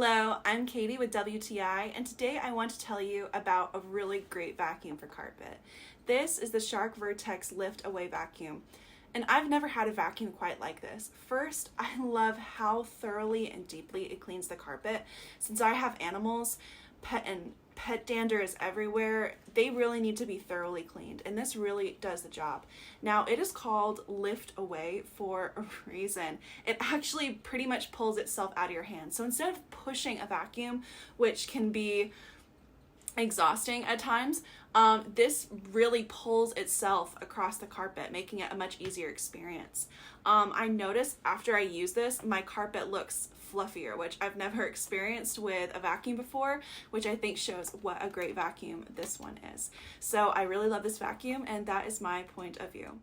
Hello, I'm Katie with WTI, and today I want to tell you about a really great vacuum for carpet. This is the Shark Vertex Lift Away Vacuum, and I've never had a vacuum quite like this. First, I love how thoroughly and deeply it cleans the carpet. Since I have animals, pet dander is everywhere, they really need to be thoroughly cleaned, and this really does the job. Now, it is called Lift Away for a reason. It actually pretty much pulls itself out of your hand. So instead of pushing a vacuum, which can be exhausting at times, this really pulls itself across the carpet, making it a much easier experience. I noticed after I use this, my carpet looks fluffier, which I've never experienced with a vacuum before, which I think shows what a great vacuum this one is. So I really love this vacuum, and that is my point of view.